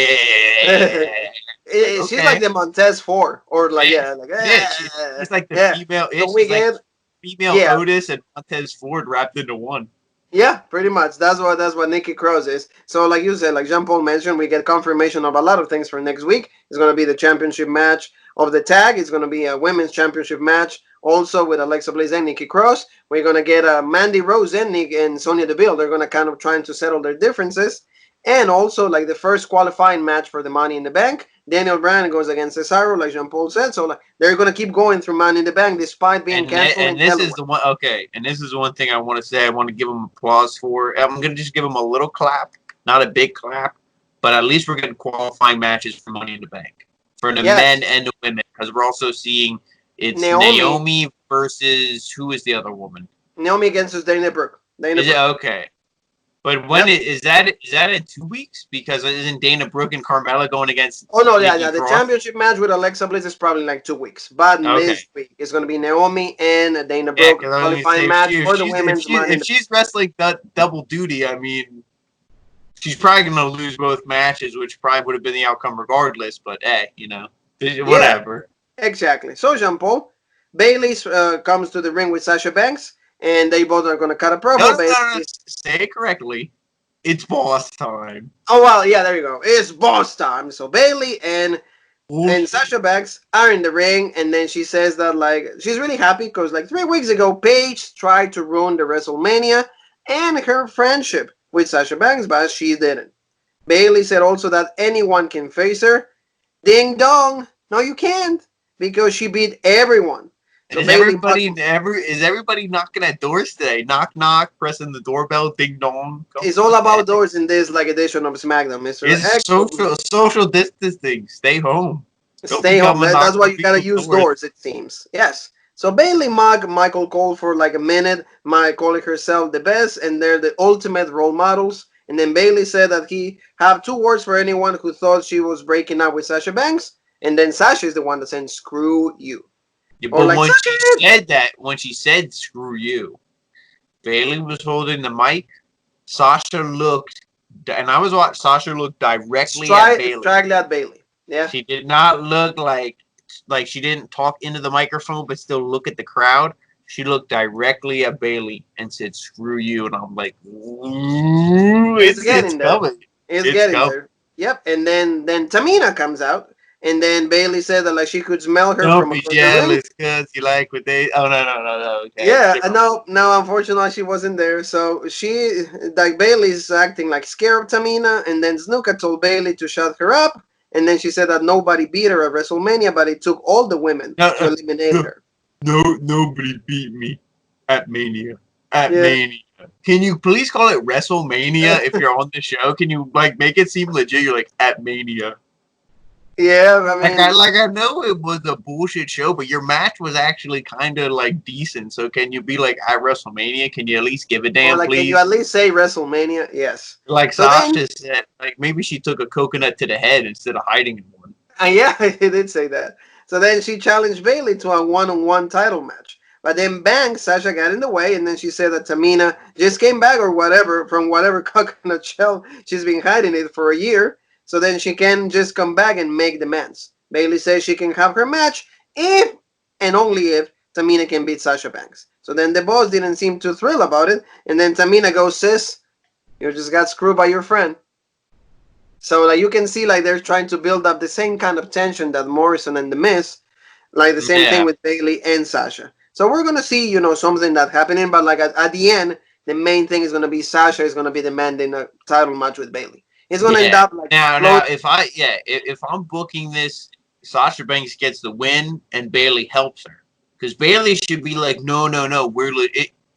like the Montez 4 or like she's like the female. So we get like female Otis and Montez Ford wrapped into one. Yeah, pretty much. That's what Nikki Cross is. So like you said, like Jean Paul mentioned, we get confirmation of a lot of things for next week. It's gonna be the championship match of the tag. It's going to be a women's championship match also with Alexa Bliss and Nikki Cross. We're going to get Mandy Rose and Sonya Deville. They're going to kind of trying to settle their differences. And also like the first qualifying match for the Money in the Bank. Daniel Bryan goes against Cesaro, like Jean Paul said. So like, they're going to keep going through Money in the Bank despite being canceled. And this is the one. Okay, and this is one thing I want to say. I want to give them applause for. I'm going to just give them a little clap, not a big clap, but at least we're getting qualifying matches for Money in the Bank. For the men and the women, because we're also seeing it's Naomi versus who is the other woman? Naomi against Dana Brooke. Okay, but when is that in 2 weeks? Because isn't Dana Brooke and Carmella going against? Oh no, yeah. The championship match with Alexa Bliss is probably like 2 weeks, but this week it's going to be Naomi and Dana Brooke qualifying match for the women's. If she's wrestling double duty, I mean. She's probably going to lose both matches, which probably would have been the outcome regardless. But hey, whatever. Yeah, exactly. So Jean Paul, Bayley comes to the ring with Sasha Banks, and they both are going to cut a promo. No. Say it correctly. It's boss time. Oh well, yeah. There you go. It's boss time. So Bayley and Sasha Banks are in the ring, and then she says that like she's really happy because like 3 weeks ago, Paige tried to ruin the WrestleMania and her friendship with Sasha Banks, but she didn't. Bayley said also that anyone can face her. Ding dong. No, you can't. Because she beat everyone. So is everybody knocking at doors today? Knock, knock, pressing the doorbell, ding dong. It's all about doors in this like edition of SmackDown, Mr. It's social distancing. Stay home. Stay home. That's why you gotta use doors, it seems. Yes. So Bayley mugged Michael Cole for like a minute, calling herself the best, and they're the ultimate role models. And then Bayley said that he have 2 words for anyone who thought she was breaking up with Sasha Banks, and then Sasha is the one that said, "Screw you." Yeah, but when she said "screw you," Bayley was holding the mic. Sasha looked, and I was watching. Sasha looked directly at Bayley. Yeah, she did not look like she didn't talk into the microphone, but still look at the crowd. She looked directly at Bayley and said, "Screw you," and I'm like, "Ooh, it's getting coming. It's getting there." Yep, and then Tamina comes out, and then Bayley said that like she could smell her Don't from be jealous because you like what they. Oh no. Okay. Yeah, no. Unfortunately, she wasn't there. So she like Bayley's acting like scared of Tamina, and then Snuka told Bayley to shut her up. And then she said that nobody beat her at WrestleMania, but it took all the women to eliminate her. No, nobody beat me at Mania. Mania. Can you please call it WrestleMania if you're on the show? Can you like make it seem legit? You're like at Mania. Yeah, I mean, I know it was a bullshit show, but your match was actually kind of like decent. So can you be like at WrestleMania? Can you at least give a damn, please? Can you at least say WrestleMania? Yes. Like Sasha said, like maybe she took a coconut to the head instead of hiding in one. Yeah, he did say that. So then she challenged Bayley to a one-on-one title match. But then bang, Sasha got in the way, and then she said that Tamina just came back or whatever from whatever coconut shell she's been hiding it for a year. So then she can just come back and make demands. Bayley says she can have her match if and only if Tamina can beat Sasha Banks. So then the boss didn't seem too thrilled about it. And then Tamina goes, sis, you just got screwed by your friend. So like you can see like they're trying to build up the same kind of tension that Morrison and The Miz, like the same thing with Bayley and Sasha. So we're gonna see, something that happening, but like at the end, the main thing is gonna be Sasha is gonna be demanding a title match with Bayley. It's gonna end up like now if I'm booking this, Sasha Banks gets the win and Bayley helps her, because Bayley should be like, no,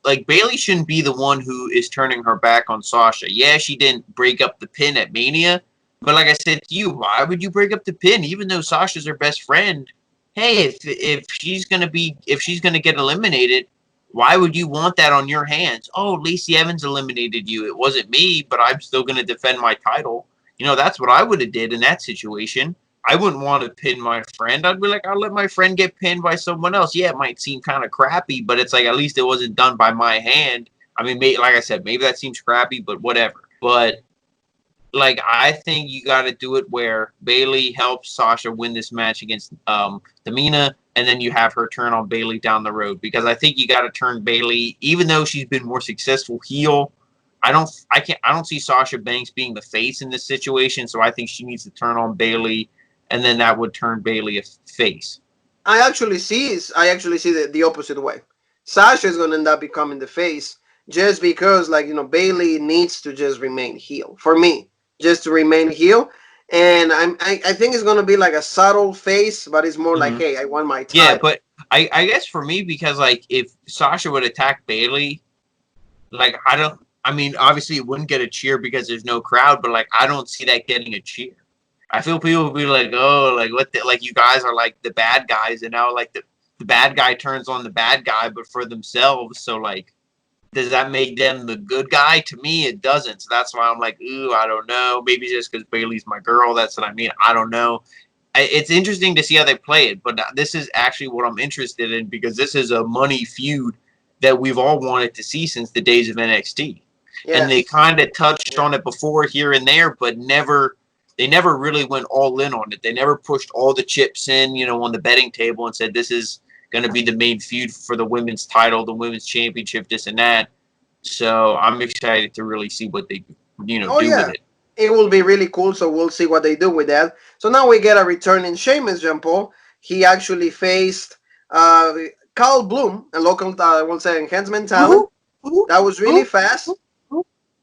like Bayley shouldn't be the one who is turning her back on Sasha. Yeah, she didn't break up the pin at Mania, but like I said to you, why would you break up the pin even though Sasha's her best friend? Hey, if she's gonna get eliminated, why would you want that on your hands? Oh, Lacey Evans eliminated you. It wasn't me, but I'm still gonna defend my title. That's what I would have did in that situation. I wouldn't want to pin my friend. I'd be like, I'll let my friend get pinned by someone else. Yeah, it might seem kind of crappy, but it's like at least it wasn't done by my hand. I mean, like I said, maybe that seems crappy, but whatever. But like, I think you got to do it where Bayley helps Sasha win this match against Tamina, and then you have her turn on Bayley down the road, because I think you got to turn Bayley, even though she's been more successful heel. I don't see Sasha Banks being the face in this situation, so I think she needs to turn on Bayley, and then that would turn Bayley a face. I actually see the opposite way. Sasha is going to end up becoming the face just because, Bayley needs to just remain heel. For me, just to remain heel. And I think it's going to be like a subtle face, but it's more like, hey, I want my title. Yeah, but I guess for me, because, like, if Sasha would attack Bayley, like, I mean, obviously it wouldn't get a cheer because there's no crowd, but, like, I don't see that getting a cheer. I feel people will be like, oh, like, what the, like, you guys are, like, the bad guys, and now, like, the bad guy turns on the bad guy, but for themselves, so, like, does that make them the good guy? To me, it doesn't. So that's why I'm like, ooh, I don't know. Maybe just because Bayley's my girl. That's what I mean. I don't know. It's interesting to see how they play it, but this is actually what I'm interested in, because this is a money feud that we've all wanted to see since the days of NXT. Yes. And they kind of touched on it before here and there, but they never really went all in on it. They never pushed all the chips in, on the betting table and said, this is going to be the main feud for the women's title, the women's championship, this and that. So I'm excited to really see what they do with it. It will be really cool, so we'll see what they do with that. So now we get a return in Sheamus, Jean Paul. He actually faced Carl Bloom, a local, I will say, enhancement talent. That was really fast.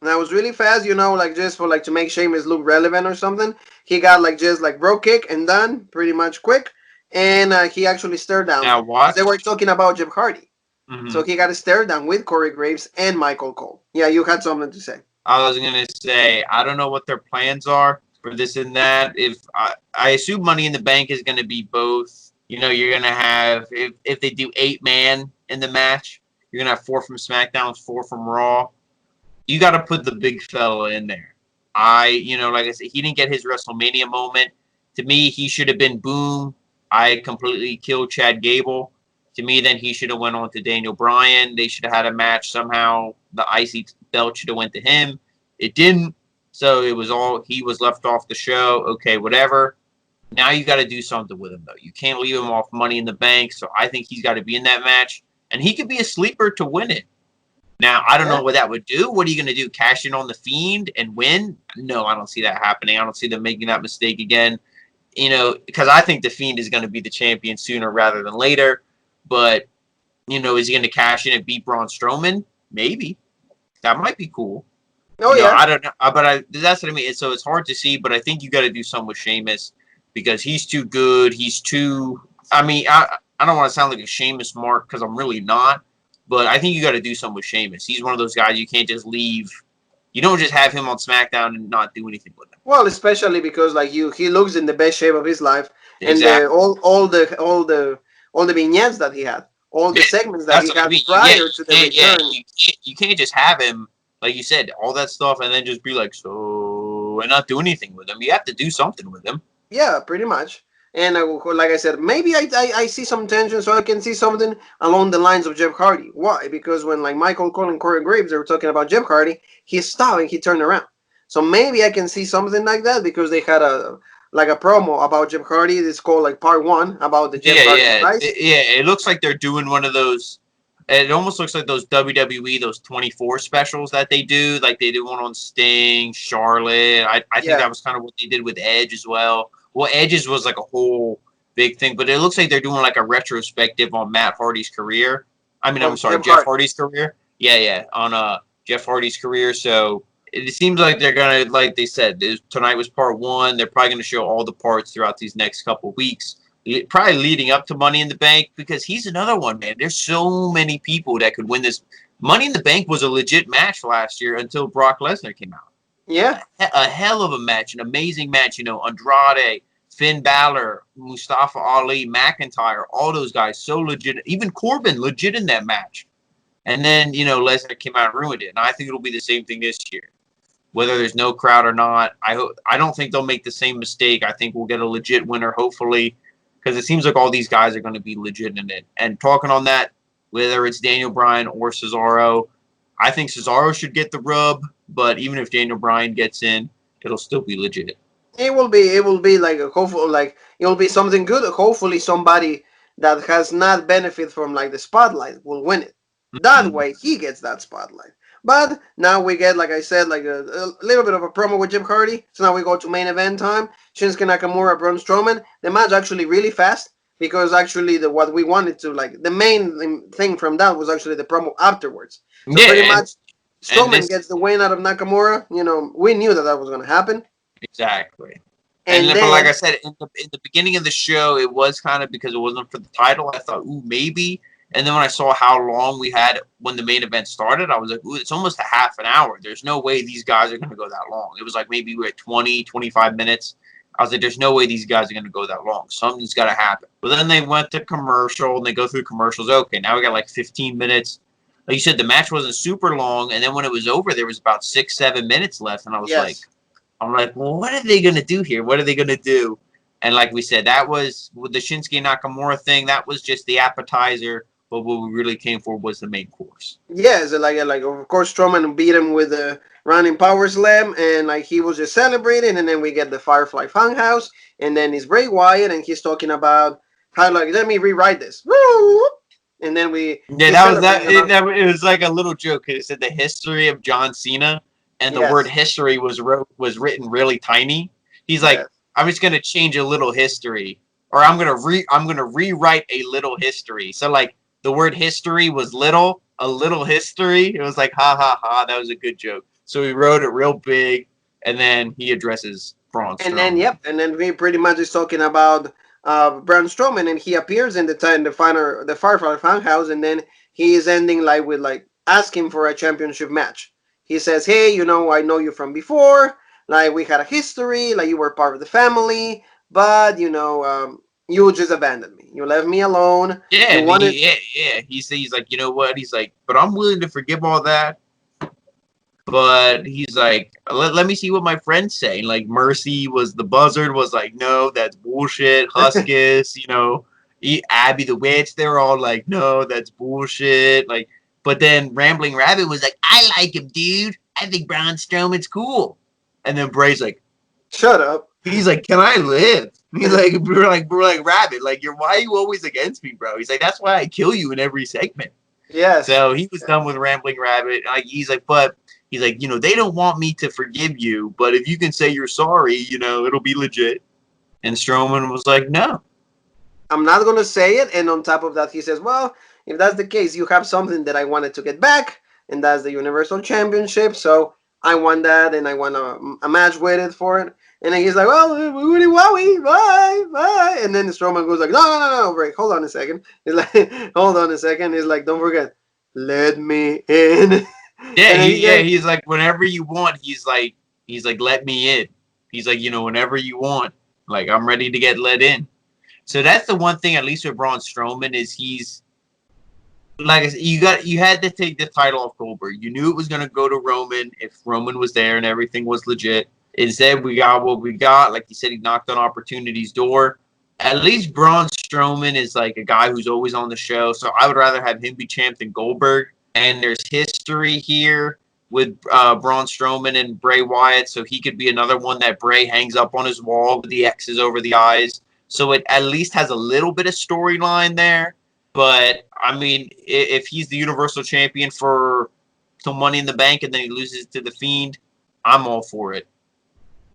That was really fast, just for to make Sheamus look relevant or something. He got just bro kick and done pretty much quick. And he actually stared down. Now what? They were talking about Jeff Hardy. Mm-hmm. So he got a stare down with Corey Graves and Michael Cole. Yeah, you had something to say. I was going to say, I don't know what their plans are for this and that. If I assume Money in the Bank is going to be both. You're going to have, if they do 8-man in the match, you're going to have 4 from SmackDown, 4 from Raw. You got to put the big fella in there. Like I said, he didn't get his WrestleMania moment. To me, he should have been Boom. I completely killed Chad Gable. To me, then he should have went on to Daniel Bryan. They should have had a match somehow. The IC belt should have went to him. It didn't. So he was left off the show. Okay, whatever. Now you got to do something with him, though. You can't leave him off Money in the Bank. So I think he's got to be in that match. And he could be a sleeper to win it. Now, I don't know what that would do. What are you going to do? Cash in on the Fiend and win? No, I don't see that happening. I don't see them making that mistake again. Because I think the Fiend is going to be the champion sooner rather than later. But, is he going to cash in and beat Braun Strowman? Maybe. That might be cool. Oh, yeah. I don't know. But that's what I mean. So it's hard to see, but I think you got to do something with Sheamus because he's too good. He's too... I mean, I don't want to sound like a Sheamus mark because I'm really not. But I think you got to do something with Sheamus. He's one of those guys you can't just leave. You don't just have him on SmackDown and not do anything with him. Well, especially because he looks in the best shape of his life, exactly. And all the vignettes that he had, all the segments that he had prior to the return. You can't just have him, like you said, all that stuff, and then just be like and not do anything with him. You have to do something with him. Yeah, pretty much. And like I said, maybe I see some tension, so I can see something along the lines of Jeff Hardy. Why? Because when Michael Cole and Corey Graves, they were talking about Jeff Hardy, he stopped and he turned around. So maybe I can see something like that because they had a promo about Jeff Hardy. It's called Part 1 about the Jeff Hardy price. It looks like they're doing one of those It almost looks like those WWE, those 24 specials that they do. Like they did one on Sting, Charlotte. I think that was kind of what they did with Edge as well. Well, Edge's was like a whole big thing, but it looks like they're doing like a retrospective on Matt Hardy's career. I'm sorry, Jeff Hardy's career. Yeah, on Jeff Hardy's career. So it seems like they're gonna, like they said, tonight was part one. They're probably gonna show all the parts throughout these next couple weeks. Probably leading up to Money in the Bank, because he's another one, man. There's so many people that could win this. Money in the Bank was a legit match last year until Brock Lesnar came out. Yeah. A hell of a match, an amazing match. Andrade, Finn Balor, Mustafa Ali, McIntyre, all those guys, so legit. Even Corbin, legit in that match. And then, Lesnar came out and ruined it. And I think it'll be the same thing this year. Whether there's no crowd or not, I don't think they'll make the same mistake. I think we'll get a legit winner, hopefully. Because it seems like all these guys are going to be legit in it. And talking on that, whether it's Daniel Bryan or Cesaro, I think Cesaro should get the rub. But even if Daniel Bryan gets in, it'll still be legit. It will be like a hopeful, like it will be something good. Hopefully, somebody that has not benefit from like the spotlight will win it. That way, he gets that spotlight. But now we get, like I said, like a little bit of a promo with Jim Hardy. So now we go to main event time. Shinsuke Nakamura, Braun Strowman. The match actually really fast, because actually what we wanted to, like, the main thing from that was actually the promo afterwards. So pretty much Strowman gets the win out of Nakamura. We knew that was going to happen. Exactly. And then, like I said, in the beginning of the show, it was kind of because it wasn't for the title. I thought, ooh, maybe. And then when I saw how long we had when the main event started, I was like, ooh, it's almost a half an hour. There's no way these guys are going to go that long. It was like maybe we're at 20, 25 minutes. I was like, there's no way these guys are going to go that long. Something's got to happen. But then they went to commercial, and they go through commercials. Okay, now we got like 15 minutes. Like you said, the match wasn't super long. And then when it was over, there was about 6-7 minutes left. And I was like, well, what are they going to do here? What are they going to do? And like we said, that was with the Shinsuke Nakamura thing. That was just the appetizer. But what we really came for was the main course. Yes, like of course Strowman beat him with a running power slam, and like he was just celebrating, and then we get the Firefly Funhouse, and then it's Bray Wyatt, and he's talking about how, like, let me rewrite this. Woo! And then it was like a little joke. It said the history of John Cena, and the word history was written really tiny. He's like, I'm just gonna change a little history, or I'm gonna rewrite a little history. So like, the word history was a little history. It was like, ha, ha, ha. That was a good joke. So he wrote it real big, and then he addresses Braun Strowman. And then we pretty much is talking about Braun Strowman, and he appears in the Firefly Funhouse, and then he is ending with asking for a championship match. He says, hey, I know you from before. Like, we had a history. Like, you were part of the family, but, you just abandoned me. You left me alone. Yeah, He's like, you know what? He's like, but I'm willing to forgive all that. But he's like, let me see what my friends say. Like, Mercy was the buzzard, was like, no, that's bullshit. Huskus, Abby the witch, they were all like, no, that's bullshit. Like, but then Rambling Rabbit was like, I like him, dude. I think Braun Strowman's cool. And then Bray's like, shut up. He's like, can I live? He's like, we're like Rabbit. Like, why are you always against me, bro? He's like, that's why I kill you in every segment. Yeah. So he was done with Rambling Rabbit. He's like, they don't want me to forgive you, but if you can say you're sorry, it'll be legit. And Strowman was like, no. I'm not going to say it. And on top of that, he says, well, if that's the case, you have something that I wanted to get back, and that's the Universal Championship. So I want that, and I want a match with it for it. And then he's like, well, woody wowie, bye. And then Strowman goes like, no, break. Hold on a second. He's like, hold on a second. He's like, don't forget, let me in. Yeah, he's like, whenever you want, he's like, let me in. He's like, whenever you want, like, I'm ready to get let in. So that's the one thing, at least with Braun Strowman, is he's, like I said, you had to take the title off Goldberg. You knew it was going to go to Roman if Roman was there and everything was legit. Instead, we got what we got. Like you said, he knocked on Opportunity's door. At least Braun Strowman is like a guy who's always on the show. So I would rather have him be champ than Goldberg. And there's history here with Braun Strowman and Bray Wyatt. So he could be another one that Bray hangs up on his wall with the X's over the eyes. So it at least has a little bit of storyline there. But I mean, if he's the Universal Champion for some Money in the Bank and then he loses to the Fiend, I'm all for it.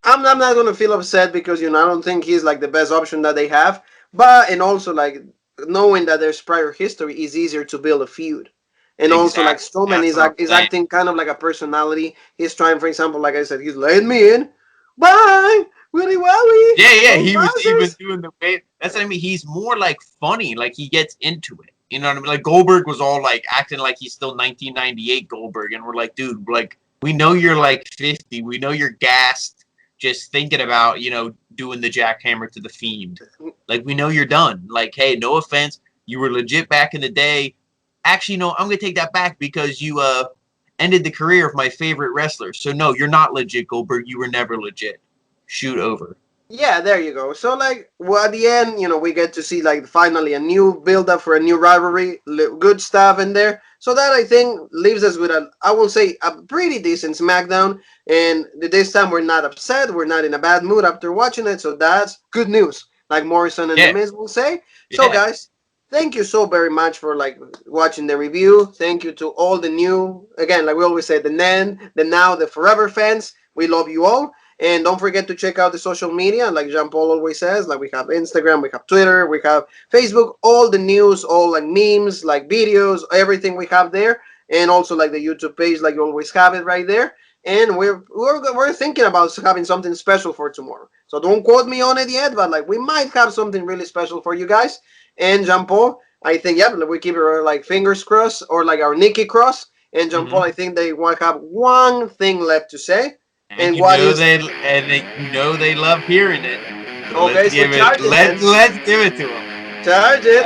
I'm not gonna feel upset because I don't think he's like the best option that they have. But and also like knowing that there's prior history is easier to build a feud. And also like Exactly. Strowman That's what I'm is saying. acting kind of like a personality. He's trying, for example, like I said, he's letting me in. Bye, Willy Wowie. Yeah. He was even doing the way. That's what I mean. He's more like funny. Like he gets into it. You know what I mean? Like Goldberg was all like acting like he's still 1998 Goldberg, and we're like, dude, like we know you're like 50. We know you're gassed just thinking about doing the jackhammer to the Fiend. Like we know you're done. Like, hey, no offense, you were legit back in the day. Actually, no, I'm gonna take that back because you ended the career of my favorite wrestler. So no, you're not legit, Goldberg. You were never legit. Shoot over. Yeah, there you go. So like, well, at the end, we get to see like finally a new build up for a new rivalry, good stuff in there. So that I think leaves us with I will say, a pretty decent SmackDown. And this time we're not upset, we're not in a bad mood after watching it. So that's good news, like Morrison and The Miz will say. So guys, thank you so very much for like watching the review. Thank you to all the new, again, like we always say, the then, the now, the forever fans. We love you all. And don't forget to check out the social media. Like Jean-Paul always says, like we have Instagram, we have Twitter, we have Facebook, all the news, all like memes, like videos, everything we have there. And also like the YouTube page, like you always have it right there. And we're thinking about having something special for tomorrow. So don't quote me on it yet, but like we might have something really special for you guys. And Jean-Paul, I think, we keep our like fingers crossed or like our Nikki cross. And Jean-Paul, I think they want to have one thing left to say. And what is they love hearing it. So okay, let's give it. Let's give it to them. Charge it.